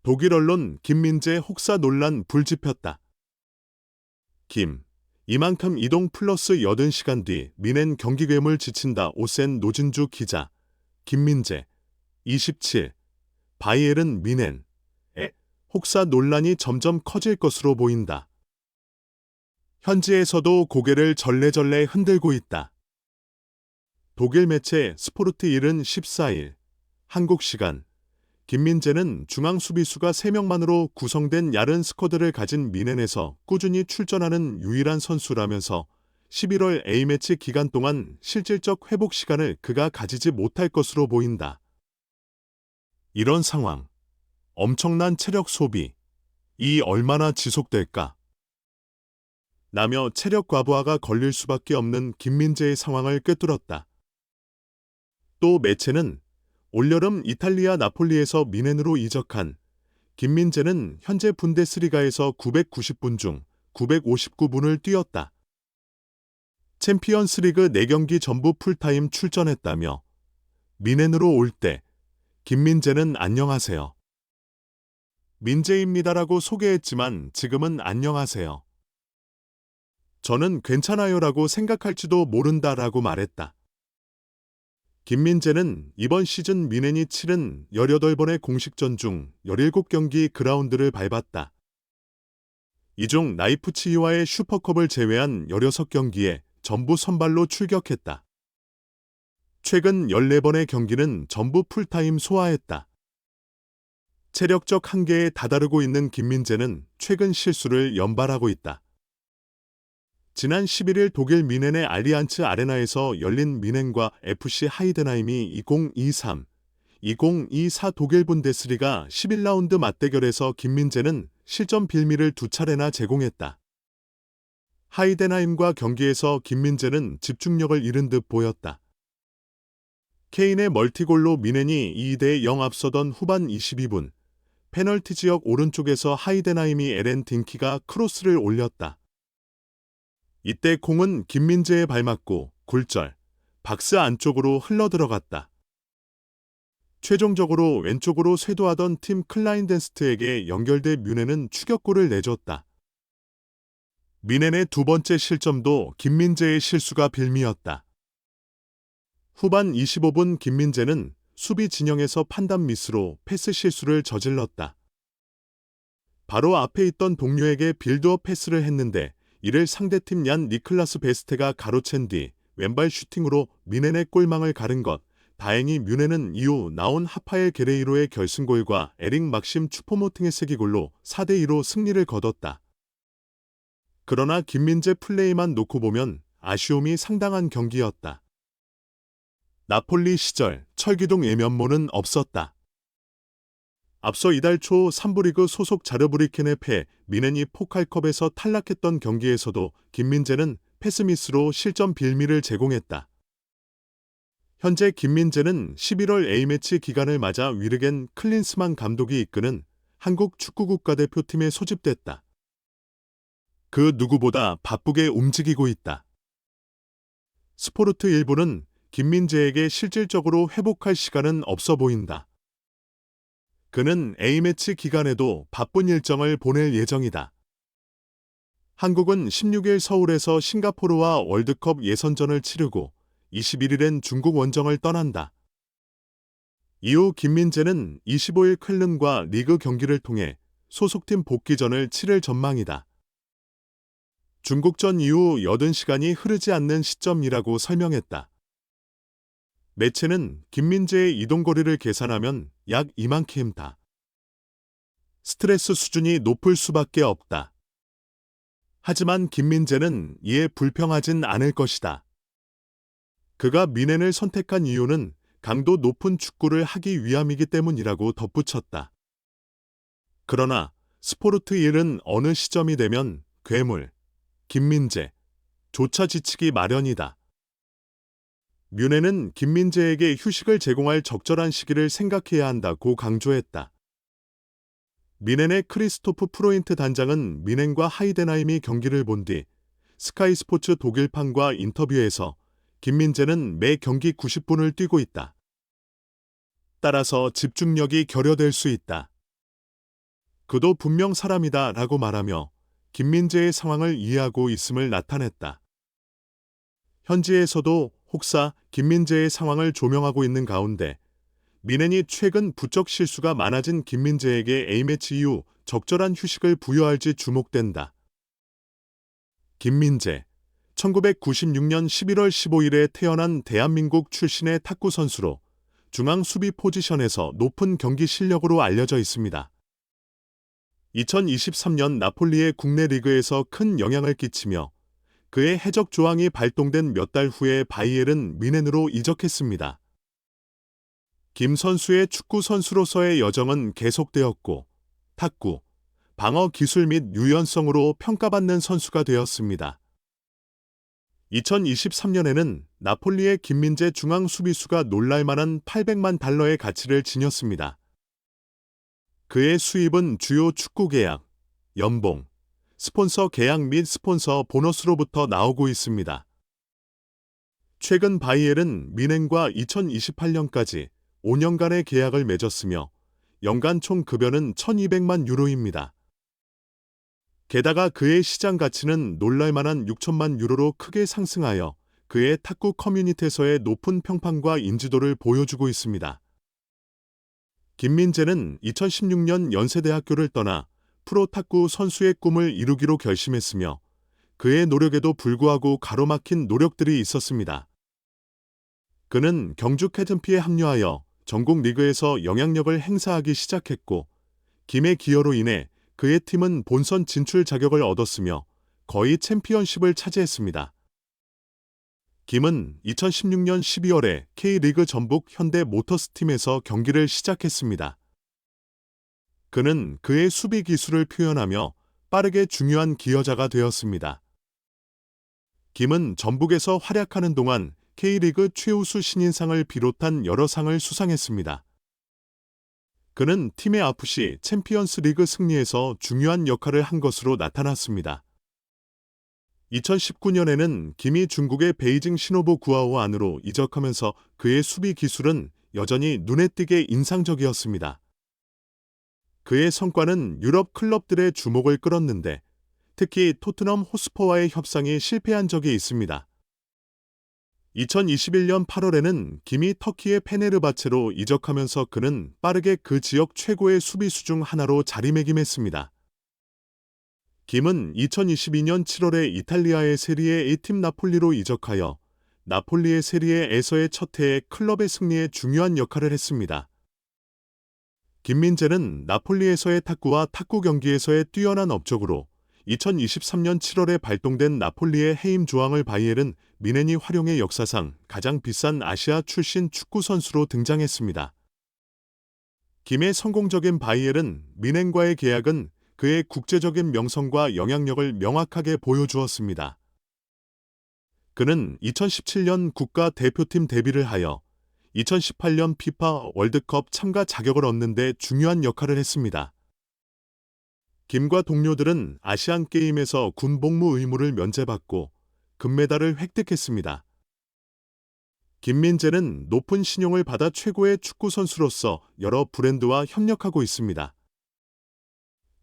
독일 언론 김민재 혹사 논란 불 지폈다. 이만큼 이동 플러스 80시간 뒤 미넨 경기 괴물 지친다 오센 노진주 기자. 김민재 27. 바이에른 미넨의 혹사 논란이 점점 커질 것으로 보인다. 현지에서도 고개를 절레절레 흔들고 있다. 독일 매체 스포르트1은 14일 한국 시간 김민재는 중앙 수비수가 3명만으로 구성된 얕은 스쿼드를 가진 미넨에서 꾸준히 출전하는 유일한 선수라면서 11월 A매치 기간 동안 실질적 회복 시간을 그가 가지지 못할 것으로 보인다. 이런 상황, 엄청난 체력 소비, 이 얼마나 지속될까? 라며 체력 과부하가 걸릴 수밖에 없는 김민재의 상황을 꿰뚫었다. 또 매체는 올여름 이탈리아 나폴리에서 미넨으로 이적한 김민재는 현재 분데스리가에서 990분 중 959분을 뛰었다. 챔피언스리그 4경기 전부 풀타임 출전했다며 미넨으로 올 때 김민재는 안녕하세요. 민재입니다라고 소개했지만 지금은 안녕하세요. 저는 괜찮아요라고 생각할지도 모른다라고 말했다. 김민재는 이번 시즌 미넨이 치른 18번의 공식전 중 17경기 그라운드를 밟았다. 이 중 나이프치히와의 슈퍼컵을 제외한 16경기에 전부 선발로 출격했다. 최근 14번의 경기는 전부 풀타임 소화했다. 체력적 한계에 다다르고 있는 김민재는 최근 실수를 연발하고 있다. 지난 11일 독일 미넨의 알리안츠 아레나에서 열린 미넨과 FC 하이덴하임이 2024 독일 분데스리가 11라운드 맞대결에서 김민재는 실점 빌미를 2차례나 제공했다. 하이덴하임과 경기에서 김민재는 집중력을 잃은 듯 보였다. 케인의 멀티골로 미넨이 2대0 앞서던 후반 22분, 페널티 지역 오른쪽에서 하이덴하임이 에렌 딩키가 크로스를 올렸다. 이때 공은 김민재에 발맞고 굴절, 박스 안쪽으로 흘러들어갔다. 최종적으로 왼쪽으로 쇄도하던 팀 클라인덴스트에게 연결돼 미넨은 추격골을 내줬다. 미넨의 두 번째 실점도 김민재의 실수가 빌미였다. 후반 25분 김민재는 수비 진영에서 판단 미스로 패스 실수를 저질렀다. 바로 앞에 있던 동료에게 빌드업 패스를 했는데 이를 상대팀 얀 니클라스 베스테가 가로챈 뒤 왼발 슈팅으로 미넨의 골망을 가른 것. 다행히 미넨은 이후 나온 하파엘 게레이로의 결승골과 에릭 막심 추포모팅의 세기골로 4대2로 승리를 거뒀다. 그러나 김민재 플레이만 놓고 보면 아쉬움이 상당한 경기였다. 나폴리 시절 철기둥의 면모는 없었다. 앞서 이달 초 3부 리그 소속 자르브리켄에 패해 미넨이 포칼컵에서 탈락했던 경기에서도 김민재는 패스미스로 실점 빌미를 제공했다. 현재 김민재는 11월 A매치 기간을 맞아 위르겐 클린스만 감독이 이끄는 한국 축구 국가대표팀에 소집됐다. 그 누구보다 바쁘게 움직이고 있다. 스포르트 일부는 김민재에게 실질적으로 회복할 시간은 없어 보인다. 그는 A매치 기간에도 바쁜 일정을 보낼 예정이다. 한국은 16일 서울에서 싱가포르와 월드컵 예선전을 치르고 21일엔 중국 원정을 떠난다. 이후 김민재는 25일 쾰른과 리그 경기를 통해 소속팀 복귀전을 치를 전망이다. 중국전 이후 80시간이 흐르지 않는 시점이라고 설명했다. 매체는 김민재의 이동거리를 계산하면 약 이만큼다. 스트레스 수준이 높을 수밖에 없다. 하지만 김민재는 이에 불평하진 않을 것이다. 그가 미넨을 선택한 이유는 강도 높은 축구를 하기 위함이기 때문이라고 덧붙였다. 그러나 스포르트1은 어느 시점이 되면 괴물, 김민재, 조차 지치기 마련이다. 뮌헨은 김민재에게 휴식을 제공할 적절한 시기를 생각해야 한다고 강조했다. 미넨의 크리스토프 프로인트 단장은 미넨과 하이덴하임이 경기를 본 뒤 스카이 스포츠 독일판과 인터뷰에서 김민재는 매 경기 90분을 뛰고 있다. 따라서 집중력이 결여될 수 있다. 그도 분명 사람이다 라고 말하며 김민재의 상황을 이해하고 있음을 나타냈다. 현지에서도 혹사 김민재의 상황을 조명하고 있는 가운데 민엔이 최근 부쩍 실수가 많아진 김민재에게 A매치 이후 적절한 휴식을 부여할지 주목된다. 김민재, 1996년 11월 15일에 태어난 대한민국 출신의 탁구 선수로 중앙 수비 포지션에서 높은 경기 실력으로 알려져 있습니다. 2023년 나폴리의 국내 리그에서 큰 영향을 끼치며 그의 해적 조항이 발동된 몇 달 후에 바이에른 뮌헨으로 이적했습니다. 김 선수의 축구 선수로서의 여정은 계속되었고 탁구, 방어 기술 및 유연성으로 평가받는 선수가 되었습니다. 2023년에는 나폴리의 김민재 중앙 수비수가 놀랄만한 $800만 가치를 지녔습니다. 그의 수입은 주요 축구 계약, 연봉, 스폰서 계약 및 스폰서 보너스로부터 나오고 있습니다. 최근 바이에른 뮌헨과 2028년까지 5년간의 계약을 맺었으며 연간 총 급여는 1,200만 유로입니다. 게다가 그의 시장 가치는 놀랄만한 6천만 유로로 크게 상승하여 그의 탁구 커뮤니티에서의 높은 평판과 인지도를 보여주고 있습니다. 김민재는 2016년 연세대학교를 떠나 프로 탁구 선수의 꿈을 이루기로 결심했으며 그의 노력에도 불구하고 가로막힌 노력들이 있었습니다. 그는 경주 캐즌피에 합류하여 전국 리그에서 영향력을 행사하기 시작했고 김의 기여로 인해 그의 팀은 본선 진출 자격을 얻었으며 거의 챔피언십을 차지했습니다. 김은 2016년 12월에 K리그 전북 현대 모터스 팀에서 경기를 시작했습니다. 그는 그의 수비 기술을 표현하며 빠르게 중요한 기여자가 되었습니다. 김은 전북에서 활약하는 동안 K리그 최우수 신인상을 비롯한 여러 상을 수상했습니다. 그는 팀의 FC 챔피언스 리그 승리에서 중요한 역할을 한 것으로 나타났습니다. 2019년에는 김이 중국의 베이징 시노부 구아오 안으로 이적하면서 그의 수비 기술은 여전히 눈에 띄게 인상적이었습니다. 그의 성과는 유럽 클럽들의 주목을 끌었는데 특히 토트넘 호스퍼와의 협상이 실패한 적이 있습니다. 2021년 8월에는 김이 터키의 페네르바체로 이적하면서 그는 빠르게 그 지역 최고의 수비수 중 하나로 자리매김했습니다. 김은 2022년 7월에 이탈리아의 세리에 A팀 나폴리로 이적하여 나폴리의 세리에에서의 첫 해에 클럽의 승리에 중요한 역할을 했습니다. 김민재는 나폴리에서의 탁구와 탁구 경기에서의 뛰어난 업적으로 2023년 7월에 발동된 나폴리의 해임 조항을 바이에른 뮌헨이 활용해 역사상 가장 비싼 아시아 출신 축구 선수로 등장했습니다. 김의 성공적인 바이에른 뮌헨과의 계약은 그의 국제적인 명성과 영향력을 명확하게 보여주었습니다. 그는 2017년 국가대표팀 데뷔를 하여 2018년 피파 월드컵 참가 자격을 얻는 데 중요한 역할을 했습니다. 김과 동료들은 아시안게임에서 군복무 의무를 면제받고 금메달을 획득했습니다. 김민재는 높은 신용을 받아 최고의 축구 선수로서 여러 브랜드와 협력하고 있습니다.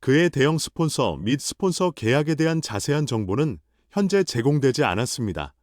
그의 대형 스폰서 및 스폰서 계약에 대한 자세한 정보는 현재 제공되지 않았습니다.